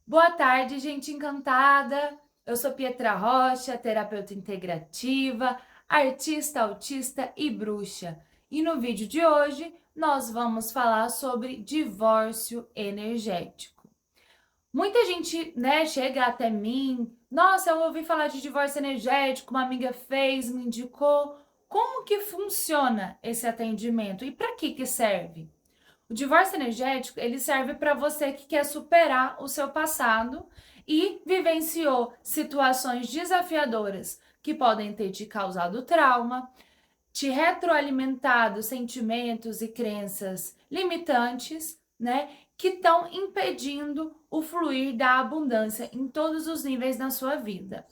Boa tarde, gente encantada. Eu sou Pietra Rocha, terapeuta integrativa, artista, autista e bruxa. E no vídeo de hoje nós vamos falar sobre divórcio energético. Muita gente, chega até mim. Nossa, eu ouvi falar de divórcio energético, uma amiga fez, me indicou. Como que funciona esse atendimento e para que serve? O divórcio energético, ele serve para você que quer superar o seu passado e vivenciou situações desafiadoras que podem ter te causado trauma, te retroalimentado sentimentos e crenças limitantes, que estão impedindo o fluir da abundância em todos os níveis na sua vida.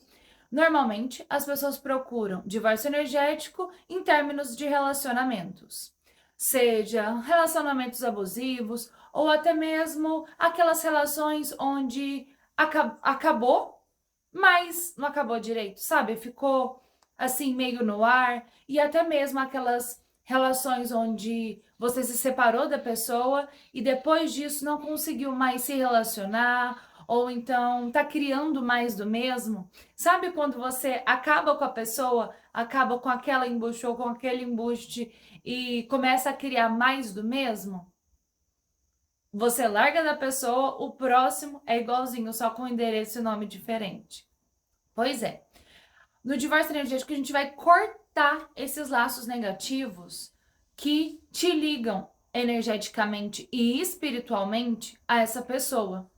Normalmente, as pessoas procuram divórcio energético em términos de relacionamentos, seja relacionamentos abusivos ou até mesmo aquelas relações onde acabou, mas não acabou direito, sabe? Ficou assim meio no ar, e até mesmo aquelas relações onde você se separou da pessoa e depois disso não conseguiu mais se relacionar, ou então tá criando mais do mesmo. Sabe quando você acaba com a pessoa, acaba com aquela embuste ou com aquele embuste e começa a criar mais do mesmo? Você larga da pessoa, o próximo é igualzinho, só com endereço e nome diferente. Pois é. No divórcio energético, a gente vai cortar esses laços negativos que te ligam energeticamente e espiritualmente a essa pessoa.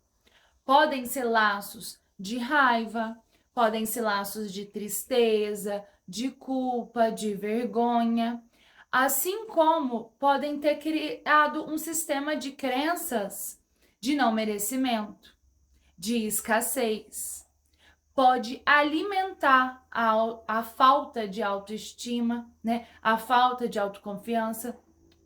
Podem ser laços de raiva, podem ser laços de tristeza, de culpa, de vergonha, assim como podem ter criado um sistema de crenças de não merecimento, de escassez. Pode alimentar a falta de autoestima, a falta de autoconfiança.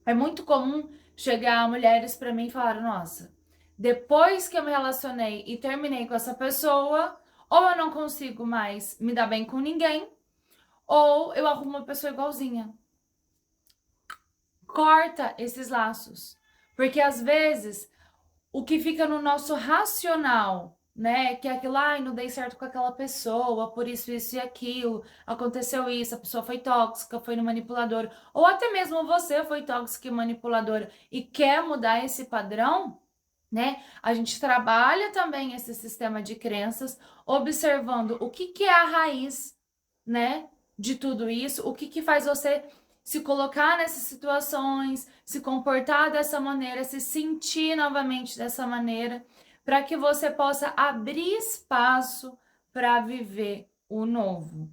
É muito comum chegar mulheres para mim e falar: nossa, depois que eu me relacionei e terminei com essa pessoa, ou eu não consigo mais me dar bem com ninguém, ou eu arrumo uma pessoa igualzinha. Corta esses laços, porque às vezes o que fica no nosso racional, que é aquilo, não dei certo com aquela pessoa, por isso e aquilo, aconteceu isso, a pessoa foi tóxica, foi no manipulador, ou até mesmo você foi tóxica e manipuladora e quer mudar esse padrão, A gente trabalha também esse sistema de crenças, observando o que é a raiz, de tudo isso, o que faz você se colocar nessas situações, se comportar dessa maneira, se sentir novamente dessa maneira, para que você possa abrir espaço para viver o novo,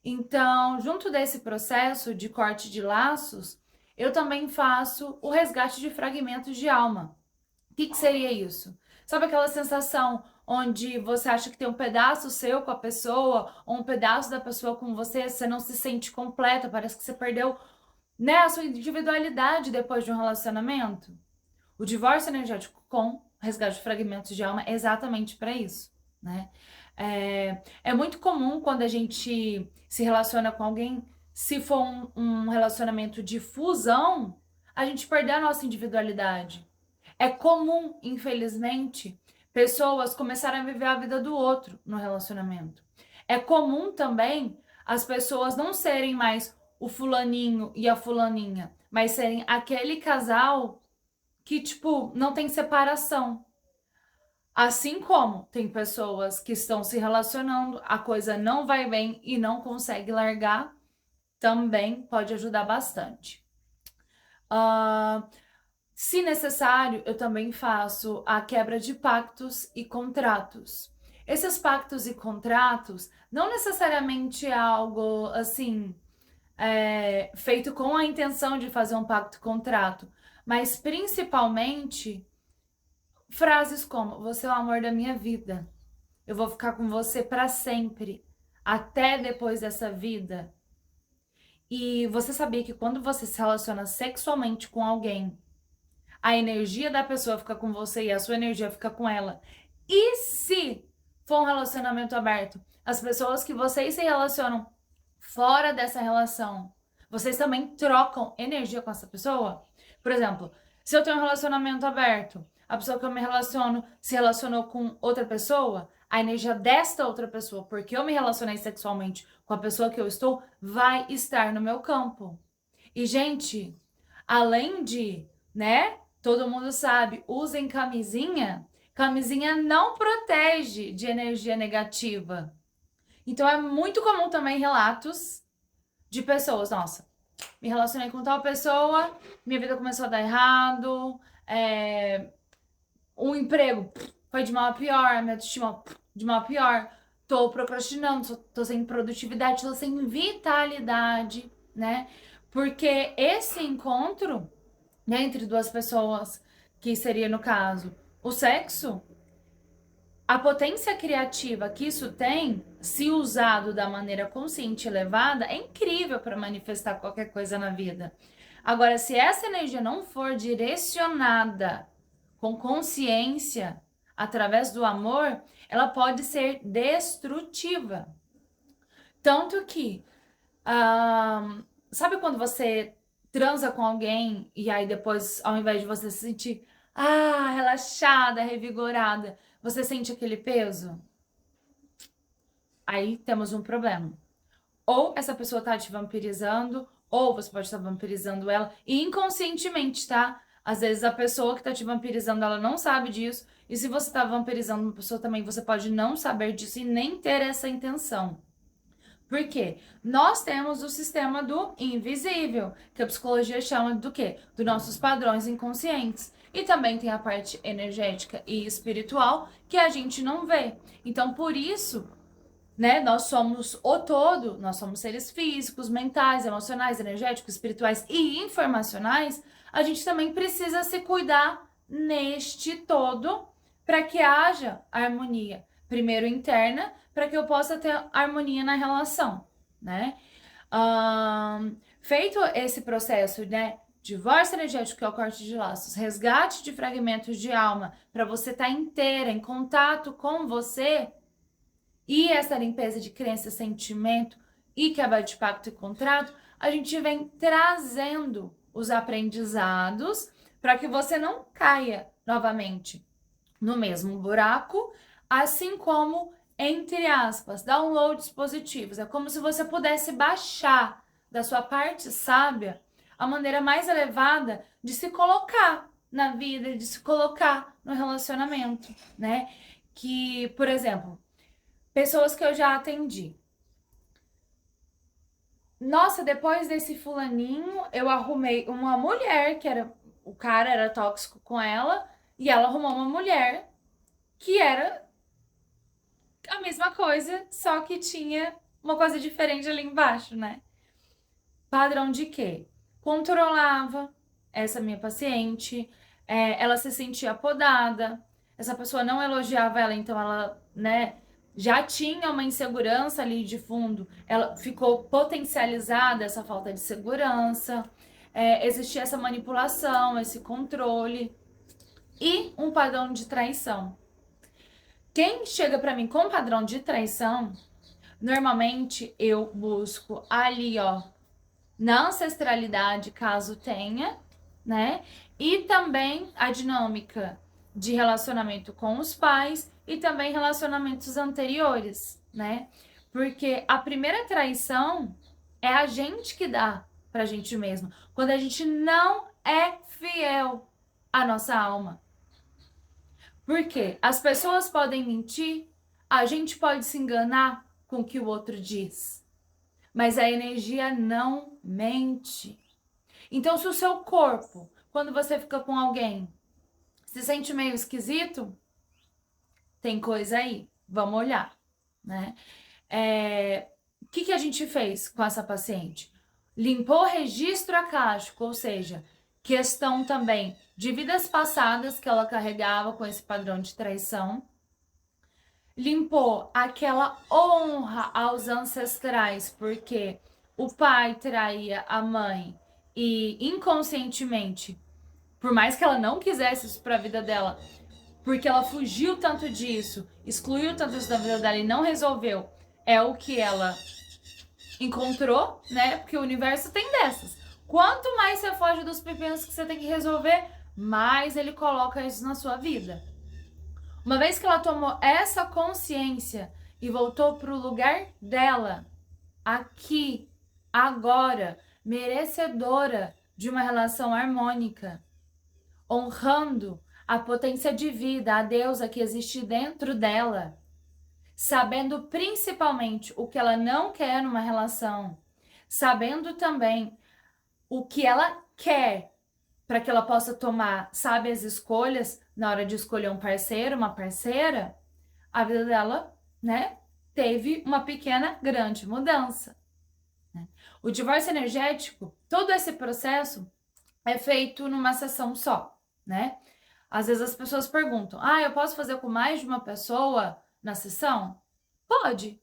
Então, junto desse processo de corte de laços, eu também faço o resgate de fragmentos de alma. O que seria isso? Sabe aquela sensação onde você acha que tem um pedaço seu com a pessoa, ou um pedaço da pessoa com você, você não se sente completa, parece que você perdeu, a sua individualidade depois de um relacionamento? O divórcio energético com resgate de fragmentos de alma é exatamente para isso, É muito comum quando a gente se relaciona com alguém, se for um relacionamento de fusão, a gente perder a nossa individualidade. É comum, infelizmente, pessoas começarem a viver a vida do outro no relacionamento. É comum também as pessoas não serem mais o fulaninho e a fulaninha, mas serem aquele casal que, não tem separação. Assim como tem pessoas que estão se relacionando, a coisa não vai bem e não consegue largar, também pode ajudar bastante. Se necessário, eu também faço a quebra de pactos e contratos. Esses pactos e contratos não necessariamente é algo assim feito com a intenção de fazer um pacto e contrato, mas principalmente frases como: você é o amor da minha vida, eu vou ficar com você para sempre, até depois dessa vida. E você sabia que quando você se relaciona sexualmente com alguém, a energia da pessoa fica com você e a sua energia fica com ela? E se for um relacionamento aberto, as pessoas que vocês se relacionam fora dessa relação, vocês também trocam energia com essa pessoa? Por exemplo, se eu tenho um relacionamento aberto, a pessoa que eu me relaciono se relacionou com outra pessoa, a energia desta outra pessoa, porque eu me relacionei sexualmente com a pessoa que eu estou, vai estar no meu campo. E, gente, além de, né, todo mundo sabe, usem camisinha. Camisinha não protege de energia negativa. Então é muito comum também relatos de pessoas, nossa, me relacionei com tal pessoa, minha vida começou a dar errado, o emprego foi de mal a pior, minha autoestima de mal a pior, tô procrastinando, tô sem produtividade, tô sem vitalidade, né? Porque esse encontro, né, entre duas pessoas, que seria no caso o sexo, a potência criativa que isso tem, se usado da maneira consciente e elevada, é incrível para manifestar qualquer coisa na vida. Agora, se essa energia não for direcionada com consciência, através do amor, ela pode ser destrutiva. Tanto que, sabe quando você transa com alguém e aí depois, ao invés de você se sentir relaxada, revigorada, você sente aquele peso? Aí temos um problema. Ou essa pessoa tá te vampirizando, ou você pode estar vampirizando ela, e inconscientemente, tá? Às vezes a pessoa que tá te vampirizando, ela não sabe disso, e se você tá vampirizando uma pessoa também, você pode não saber disso e nem ter essa intenção. Por quê? Nós temos o sistema do invisível, que a psicologia chama do quê? Dos nossos padrões inconscientes. E também tem a parte energética e espiritual que a gente não vê. Então, por isso, né, nós somos o todo, nós somos seres físicos, mentais, emocionais, energéticos, espirituais e informacionais. A gente também precisa se cuidar neste todo para que haja harmonia. Primeiro interna, para que eu possa ter harmonia na relação, né? Feito esse processo, né? Divórcio energético, que é o corte de laços, resgate de fragmentos de alma, para você estar inteira, em contato com você, e essa limpeza de crença, sentimento e quebra de pacto e contrato, a gente vem trazendo os aprendizados para que você não caia novamente no mesmo buraco, assim como, entre aspas, downloads positivos. É como se você pudesse baixar da sua parte sábia a maneira mais elevada de se colocar na vida, de se colocar no relacionamento, né? Que, por exemplo, pessoas que eu já atendi. Nossa, depois desse fulaninho, eu arrumei uma mulher que era... O cara era tóxico com ela e ela arrumou uma mulher que era a mesma coisa, só que tinha uma coisa diferente ali embaixo, né? Padrão de quê? Controlava essa minha paciente, ela se sentia podada, essa pessoa não elogiava ela, então ela, né, já tinha uma insegurança ali de fundo, ela ficou potencializada essa falta de segurança, existia essa manipulação, esse controle e um padrão de traição. Quem chega pra mim com padrão de traição, normalmente eu busco ali, ó, na ancestralidade, caso tenha, né? E também a dinâmica de relacionamento com os pais e também relacionamentos anteriores, né? Porque a primeira traição é a gente que dá pra gente mesmo, quando a gente não é fiel à nossa alma. Porque as pessoas podem mentir, a gente pode se enganar com o que o outro diz, mas a energia não mente. Então, se o seu corpo, quando você fica com alguém, se sente meio esquisito, tem coisa aí, vamos olhar, né? O que a gente fez com essa paciente? Limpou o registro akáshico, ou seja, questão também de vidas passadas que ela carregava com esse padrão de traição. Limpou aquela honra aos ancestrais, porque o pai traía a mãe e inconscientemente, por mais que ela não quisesse isso para a vida dela, porque ela fugiu tanto disso, excluiu tanto isso da vida dela e não resolveu, é o que ela encontrou, né? Porque o universo tem dessas. Quanto mais você foge dos pepinos que você tem que resolver, mais ele coloca isso na sua vida. Uma vez que ela tomou essa consciência e voltou para o lugar dela, aqui, agora, merecedora de uma relação harmônica, honrando a potência de vida, a deusa que existe dentro dela, sabendo principalmente o que ela não quer numa relação, sabendo também o que ela quer para que ela possa tomar sábias escolhas na hora de escolher um parceiro, uma parceira, a vida dela, né, teve uma pequena, grande mudança. O divórcio energético, todo esse processo é feito numa sessão só, né? Às vezes as pessoas perguntam, eu posso fazer com mais de uma pessoa na sessão? Pode.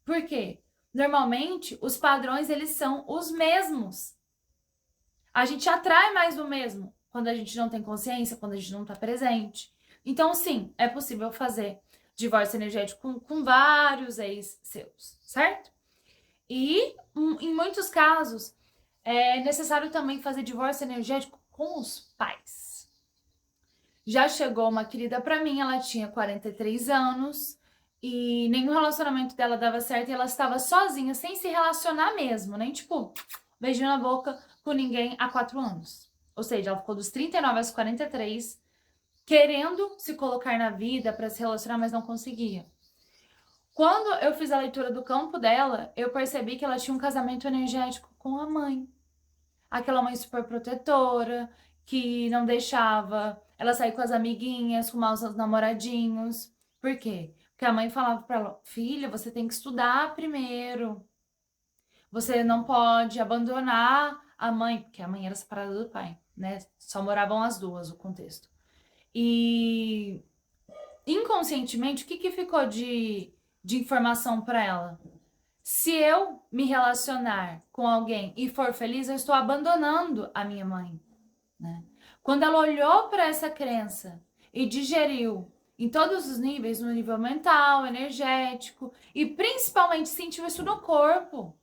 Por quê? Normalmente, os padrões, eles são os mesmos. A gente atrai mais do mesmo quando a gente não tem consciência, quando a gente não está presente. Então, sim, é possível fazer divórcio energético com vários ex seus, certo? E, em muitos casos, é necessário também fazer divórcio energético com os pais. Já chegou uma querida pra mim, ela tinha 43 anos e nenhum relacionamento dela dava certo e ela estava sozinha, sem se relacionar mesmo, nem tipo, beijinho na boca com ninguém há 4 anos. Ou seja, ela ficou dos 39 aos 43 querendo se colocar na vida para se relacionar, mas não conseguia. Quando eu fiz a leitura do campo dela, eu percebi que ela tinha um casamento energético com a mãe. Aquela mãe super protetora, que não deixava ela sair com as amiguinhas, arrumar os namoradinhos. Por quê? Porque a mãe falava pra ela, filha, você tem que estudar primeiro. Você não pode abandonar a mãe, porque a mãe era separada do pai, né? Só moravam as duas, o contexto. E inconscientemente, o que ficou de informação para ela? Se eu me relacionar com alguém e for feliz, eu estou abandonando a minha mãe, né? Quando ela olhou para essa crença e digeriu em todos os níveis, no nível mental, energético e principalmente sentiu isso no corpo.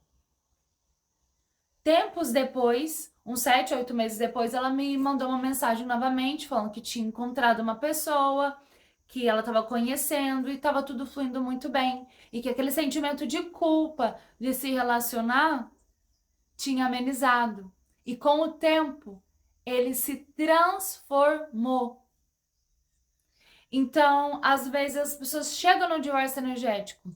Tempos depois, uns 7, 8 meses depois, ela me mandou uma mensagem novamente falando que tinha encontrado uma pessoa que ela estava conhecendo e estava tudo fluindo muito bem. E que aquele sentimento de culpa de se relacionar tinha amenizado. E com o tempo, ele se transformou. Então, às vezes as pessoas chegam no divórcio energético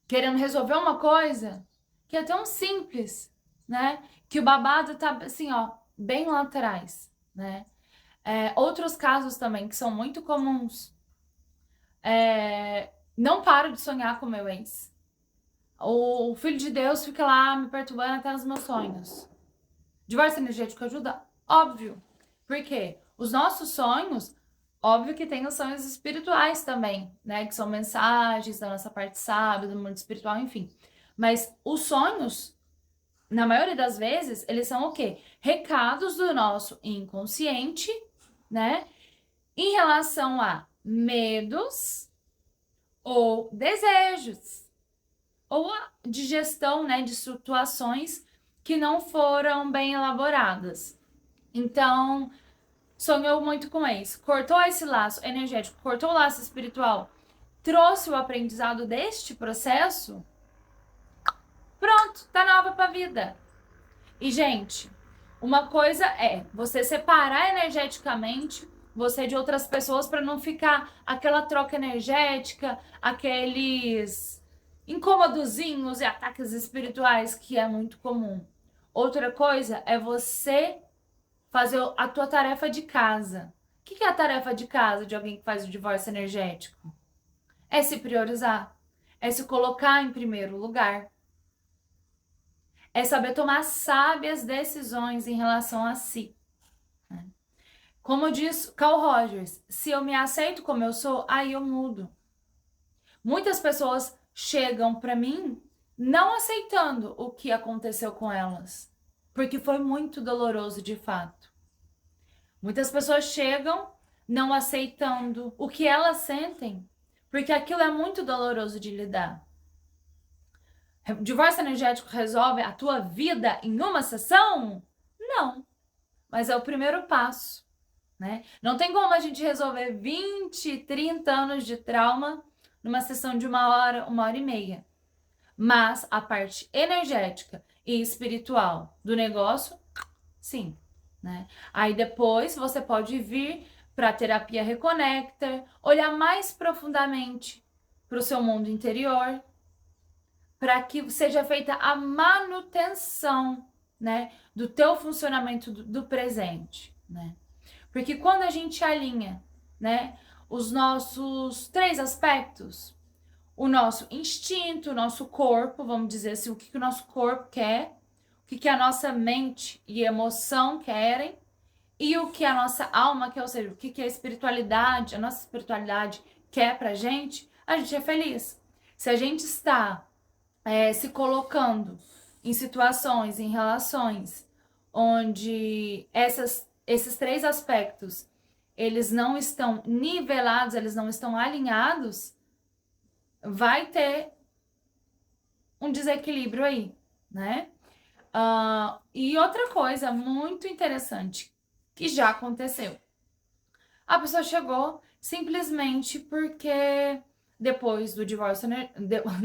querendo resolver uma coisa que é tão simples, né? Que o babado tá assim, ó, bem lá atrás, né? Outros casos também que são muito comuns. Não paro de sonhar com meu ex. O filho de Deus fica lá me perturbando até nos meus sonhos. Divórcio energético ajuda? Óbvio. Por quê? Os nossos sonhos, óbvio que tem os sonhos espirituais também, né? Que são mensagens da nossa parte sábia, do mundo espiritual, enfim. Mas os sonhos, na maioria das vezes, eles são o quê? Recados do nosso inconsciente, né? Em relação a medos ou desejos, ou a digestão, né, de situações que não foram bem elaboradas. Então, sonhou muito com isso, cortou esse laço energético, cortou o laço espiritual, trouxe o aprendizado deste processo, pronto, tá nova pra vida. E, gente, uma coisa é você separar energeticamente você de outras pessoas para não ficar aquela troca energética, aqueles incômodozinhos e ataques espirituais que é muito comum. Outra coisa é você fazer a tua tarefa de casa. O que é a tarefa de casa de alguém que faz o divórcio energético? É se priorizar, é se colocar em primeiro lugar, é saber tomar sábias decisões em relação a si. Como diz Carl Rogers, se eu me aceito como eu sou, aí eu mudo. Muitas pessoas chegam para mim não aceitando o que aconteceu com elas, porque foi muito doloroso de fato. Muitas pessoas chegam não aceitando o que elas sentem, porque aquilo é muito doloroso de lidar. O divórcio energético resolve a tua vida em uma sessão? Não, mas é o primeiro passo. né? Não tem como a gente resolver 20, 30 anos de trauma numa sessão de 1 hora e meia. Mas a parte energética e espiritual do negócio, sim, né? Aí depois você pode vir para a terapia Reconnector, olhar mais profundamente para o seu mundo interior, para que seja feita a manutenção, né, do teu funcionamento do presente, né? Porque quando a gente alinha, né, os nossos 3 aspectos, o nosso instinto, o nosso corpo, vamos dizer assim, o que o nosso corpo quer, o que a nossa mente e emoção querem, e o que a nossa alma quer, ou seja, o que a espiritualidade, a nossa espiritualidade quer pra gente, a gente é feliz. Se a gente está se colocando em situações, em relações, onde esses 3 aspectos, eles não estão nivelados, eles não estão alinhados, vai ter um desequilíbrio aí, né? E outra coisa muito interessante que já aconteceu. A pessoa chegou simplesmente porque depois do divórcio,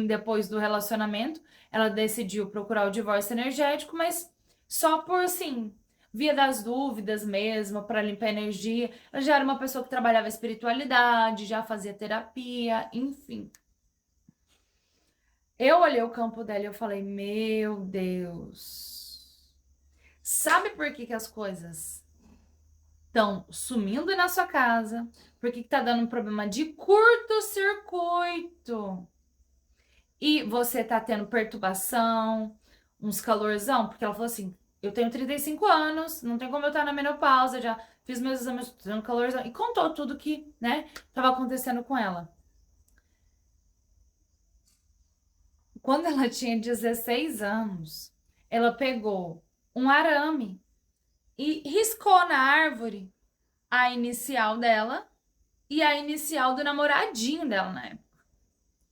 depois do relacionamento, ela decidiu procurar o divórcio energético, mas só por assim, via das dúvidas mesmo, para limpar energia. Ela já era uma pessoa que trabalhava espiritualidade, já fazia terapia, enfim. Eu olhei o campo dela e eu falei, meu Deus. Sabe por que as coisas estão sumindo na sua casa? Por que tá dando um problema de curto-circuito? E você tá tendo perturbação, uns calorzão? Porque ela falou assim, eu tenho 35 anos, não tem como eu estar na menopausa, já fiz meus exames, tô tendo calorzão. E contou tudo que, né, tava acontecendo com ela. Quando ela tinha 16 anos, ela pegou um arame e riscou na árvore a inicial dela e a inicial do namoradinho dela na época,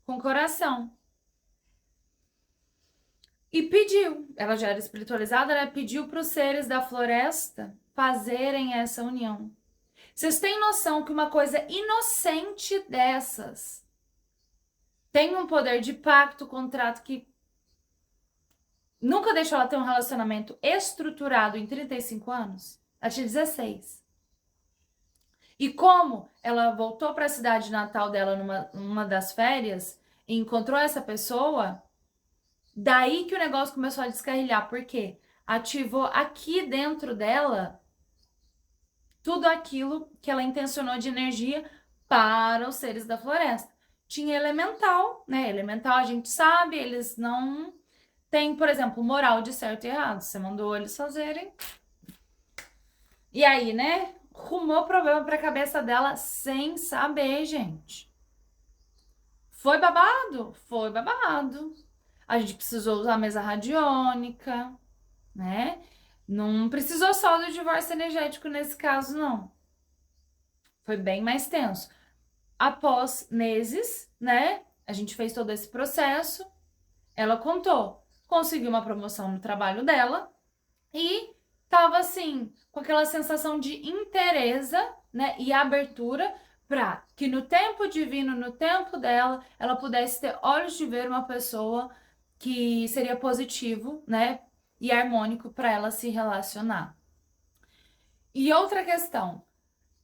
com coração. E pediu, ela já era espiritualizada, né? Pediu para os seres da floresta fazerem essa união. Vocês têm noção que uma coisa inocente dessas tem um poder de pacto, contrato que nunca deixou ela ter um relacionamento estruturado em 35 anos? Ela tinha 16. E como ela voltou para a cidade natal dela numa das férias e encontrou essa pessoa, daí que o negócio começou a descarrilhar. Por quê? Ativou aqui dentro dela tudo aquilo que ela intencionou de energia para os seres da floresta. Tinha elemental, né? Elemental a gente sabe, eles não têm, por exemplo, moral de certo e errado. Você mandou eles fazerem. E aí, né? Rumou problema pra cabeça dela sem saber, gente. Foi babado? Foi babado. A gente precisou usar a mesa radiônica, né? Não precisou só do divórcio energético nesse caso, não. Foi bem mais tenso. Após meses, né? A gente fez todo esse processo. Ela contou. Conseguiu uma promoção no trabalho dela e tava assim, com aquela sensação de inteireza, né? E abertura para que no tempo divino, no tempo dela, ela pudesse ter olhos de ver uma pessoa que seria positivo, né? E harmônico para ela se relacionar. E outra questão,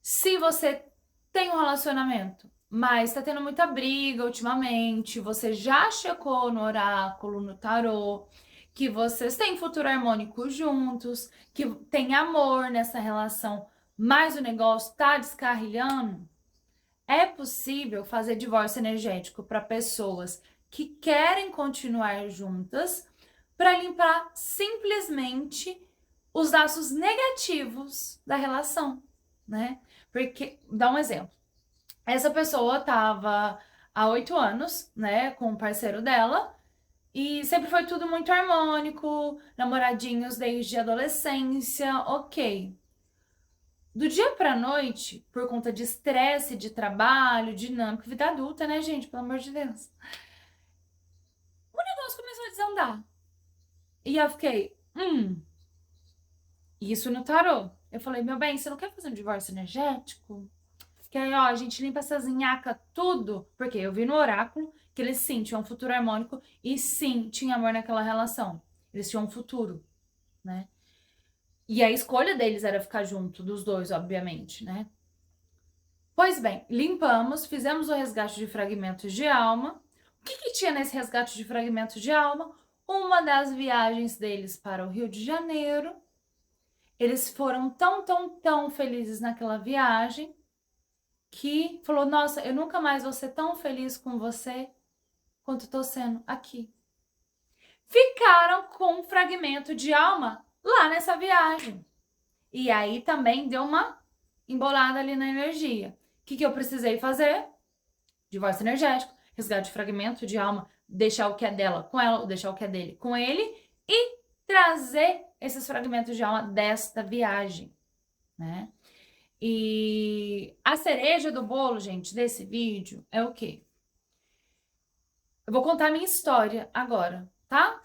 se você tem um relacionamento, mas está tendo muita briga ultimamente, você já checou no oráculo, no tarô, que vocês têm futuro harmônico juntos, que tem amor nessa relação, mas o negócio tá descarrilhando, é possível fazer divórcio energético para pessoas que querem continuar juntas para limpar simplesmente os laços negativos da relação, né? Porque, dá um exemplo. Essa pessoa tava há 8 anos, né, com o parceiro dela, e sempre foi tudo muito harmônico, namoradinhos desde a adolescência, ok. Do dia pra noite, por conta de estresse, de trabalho, dinâmica, vida adulta, né, gente? Pelo amor de Deus. O negócio começou a desandar. E eu fiquei, isso no tarô. Eu falei, meu bem, você não quer fazer um divórcio energético? Que aí, ó, a gente limpa essas nhaca tudo. Porque eu vi no oráculo que eles sim tinham um futuro harmônico e sim tinha amor naquela relação. Eles tinham um futuro, né? E a escolha deles era ficar junto, dos dois, obviamente, né? Pois bem, limpamos, fizemos o resgate de fragmentos de alma. O que tinha nesse resgate de fragmentos de alma? Uma das viagens deles para o Rio de Janeiro. Eles foram tão felizes naquela viagem que falou, nossa, eu nunca mais vou ser tão feliz com você quanto estou sendo aqui. Ficaram com um fragmento de alma lá nessa viagem. E aí também deu uma embolada ali na energia. O que eu precisei fazer? Divórcio energético, resgate de fragmento de alma, deixar o que é dela com ela, deixar o que é dele com ele e trazer esses fragmentos de alma desta viagem, né? E a cereja do bolo, gente, desse vídeo é o quê? Eu vou contar a minha história agora, tá?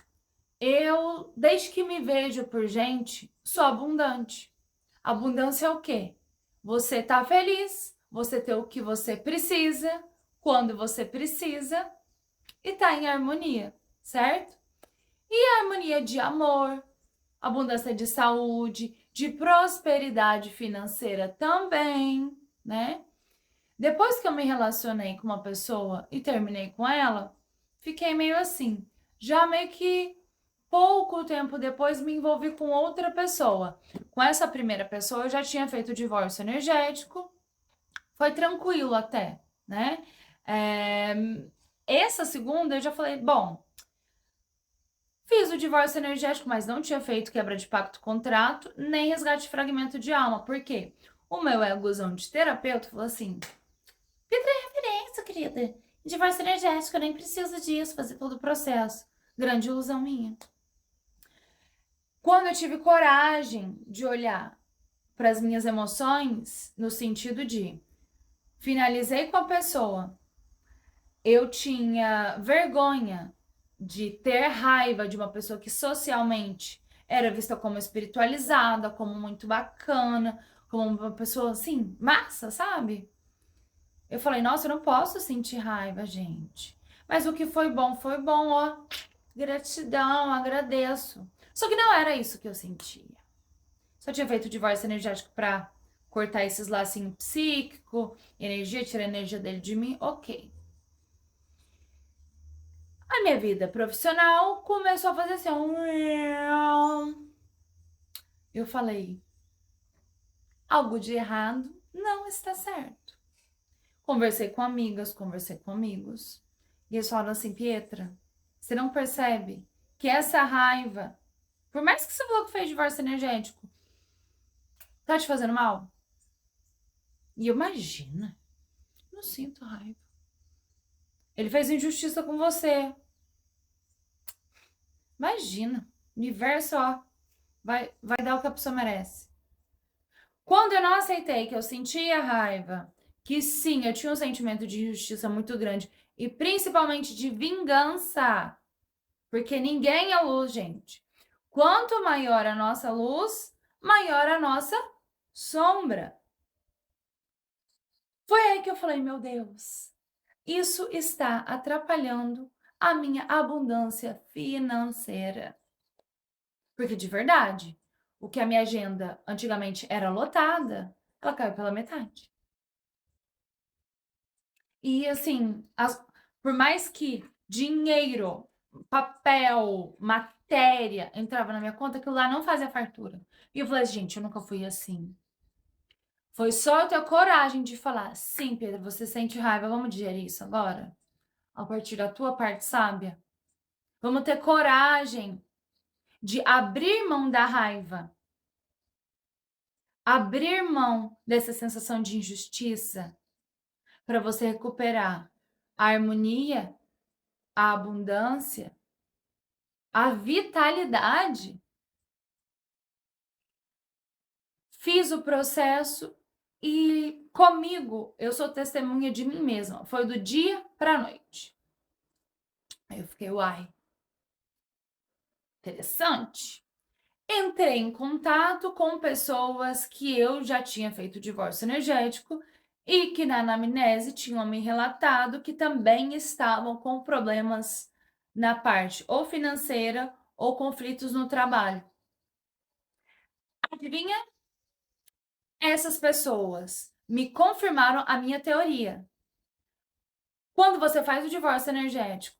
Eu, desde que me vejo por gente, sou abundante. Abundância é o quê? Você tá feliz, você ter o que você precisa, quando você precisa e tá em harmonia, certo? E harmonia de amor, abundância de saúde, de prosperidade financeira também, né? Depois que eu me relacionei com uma pessoa e terminei com ela, fiquei meio assim. Já meio que pouco tempo depois me envolvi com outra pessoa. Com essa primeira pessoa eu já tinha feito o divórcio energético. Foi tranquilo até, né? Essa segunda eu já falei, bom, fiz o divórcio energético, mas não tinha feito quebra de pacto contrato, nem resgate de fragmento de alma. Por quê? O meu egozão de terapeuta falou assim, isso, querida. Divórcio energético, eu nem preciso disso, fazer todo o processo. Grande ilusão minha. Quando eu tive coragem de olhar para as minhas emoções, no sentido de finalizei com a pessoa, eu tinha vergonha de ter raiva de uma pessoa que socialmente era vista como espiritualizada, como muito bacana, como uma pessoa assim, massa, sabe? Eu falei, nossa, eu não posso sentir raiva, gente. Mas o que foi bom, ó. Gratidão, agradeço. Só que não era isso que eu sentia. Só tinha feito divórcio energético pra cortar esses lacinhos psíquico, energia, tirar a energia dele de mim, ok. A minha vida profissional começou a fazer assim, eu falei, algo de errado não está certo. Conversei com amigas, conversei com amigos. E eles falaram assim, Pietra, você não percebe que essa raiva, por mais que você falou que fez divórcio energético, tá te fazendo mal? E eu, imagina, não sinto raiva. Ele fez injustiça com você. Imagina, universo, ó, vai dar o que a pessoa merece. Quando eu não aceitei que eu sentia raiva, que sim, eu tinha um sentimento de injustiça muito grande e principalmente de vingança, porque ninguém é luz, gente. Quanto maior a nossa luz, maior a nossa sombra. Foi aí que eu falei, meu Deus, isso está atrapalhando a minha abundância financeira. Porque de verdade, o que a minha agenda antigamente era lotada, ela caiu pela metade. E assim, por mais que dinheiro, papel, matéria entrava na minha conta, aquilo lá não fazia fartura. E eu falei, gente, eu nunca fui assim. Foi só eu ter coragem de falar, sim, Pedro, você sente raiva, vamos digerir isso agora? A partir da tua parte sábia. Vamos ter coragem de abrir mão da raiva. Abrir mão dessa sensação de injustiça para você recuperar a harmonia, a abundância, a vitalidade. Fiz o processo e comigo eu sou testemunha de mim mesma. Foi do dia para a noite. Aí eu fiquei, uai, interessante. Entrei em contato com pessoas que eu já tinha feito divórcio energético e que na anamnese tinham me relatado que também estavam com problemas na parte ou financeira ou conflitos no trabalho. Adivinha? Essas pessoas me confirmaram a minha teoria. Quando você faz o divórcio energético,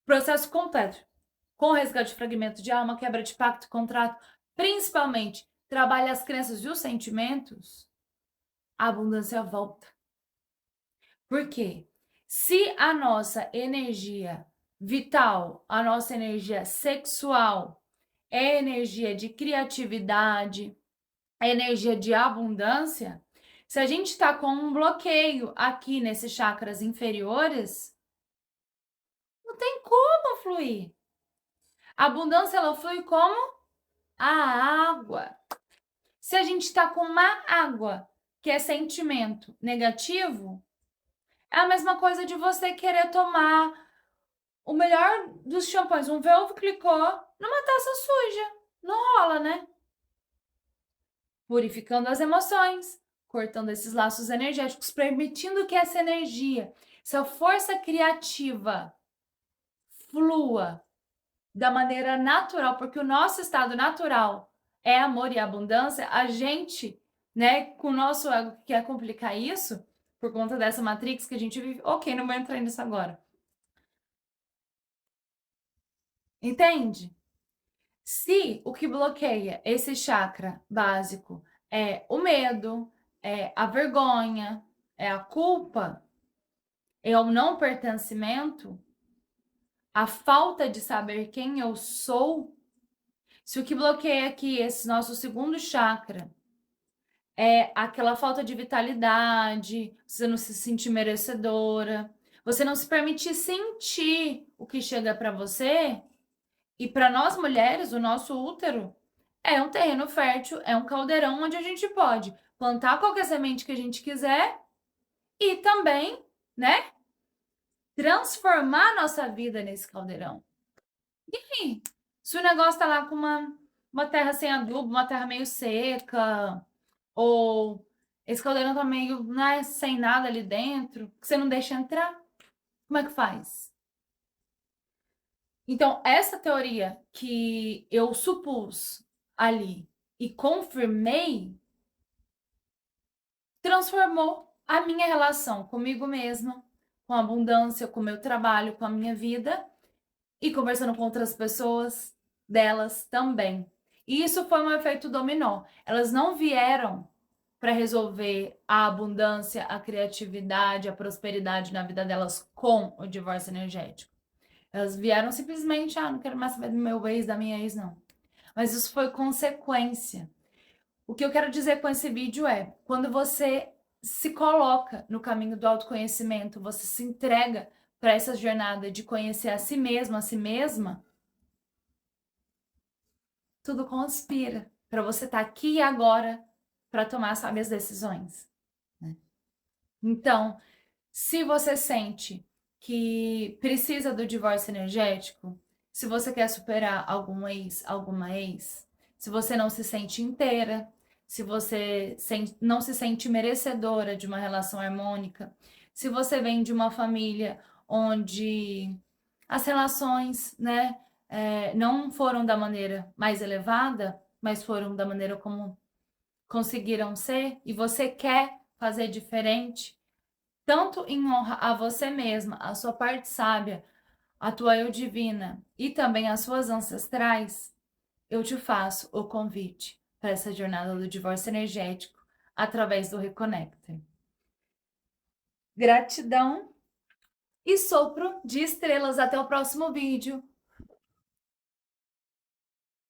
processo completo, com resgate de fragmento de alma, quebra de pacto, contrato, principalmente trabalha as crenças e os sentimentos, a abundância volta. Por quê? Se a nossa energia vital, a nossa energia sexual é energia de criatividade, é energia de abundância, se a gente está com um bloqueio aqui nesses chakras inferiores, não tem como fluir. A abundância, ela flui como a água. Se a gente está com uma água, que é sentimento negativo, é a mesma coisa de você querer tomar o melhor dos champanhes, um Veuve Clicquot, numa taça suja. Não rola, né? Purificando as emoções, cortando esses laços energéticos, permitindo que essa energia, essa força criativa flua da maneira natural, porque o nosso estado natural é amor e abundância. A gente, né, com o nosso ego que quer complicar isso, por conta dessa matrix que a gente vive. Ok, não vou entrar nisso agora. Entende? Se o que bloqueia esse chakra básico é o medo, é a vergonha, é a culpa, é o não pertencimento, a falta de saber quem eu sou, se o que bloqueia aqui esse nosso segundo chakra é aquela falta de vitalidade, você não se sentir merecedora, você não se permitir sentir o que chega para você, e para nós mulheres, o nosso útero é um terreno fértil, é um caldeirão onde a gente pode plantar qualquer semente que a gente quiser e também, né, transformar nossa vida nesse caldeirão. E aí, se o negócio tá lá com uma terra sem adubo, uma terra meio seca, ou esse caldeirão tá meio, né, sem nada ali dentro, que você não deixa entrar, como é que faz? Então, essa teoria que eu supus ali e confirmei transformou a minha relação comigo mesma, com a abundância, com o meu trabalho, com a minha vida e conversando com outras pessoas delas também. E isso foi um efeito dominó. Elas não vieram para resolver a abundância, a criatividade, a prosperidade na vida delas com o divórcio energético. Elas vieram simplesmente, não quero mais saber do meu ex, da minha ex, não. Mas isso foi consequência. O que eu quero dizer com esse vídeo é, quando você se coloca no caminho do autoconhecimento, você se entrega para essa jornada de conhecer a si mesma, tudo conspira para você estar aqui e agora para tomar sábias decisões, né? Então, se você sente que precisa do divórcio energético, se você quer superar algum ex, alguma ex, se você não se sente inteira, se você não se sente merecedora de uma relação harmônica, se você vem de uma família onde as relações, né, não foram da maneira mais elevada, mas foram da maneira como conseguiram ser, e você quer fazer diferente, tanto em honra a você mesma, a sua parte sábia, a tua eu divina e também as suas ancestrais, eu te faço o convite para essa jornada do divórcio energético através do Reconnector. Gratidão e sopro de estrelas. Até o próximo vídeo.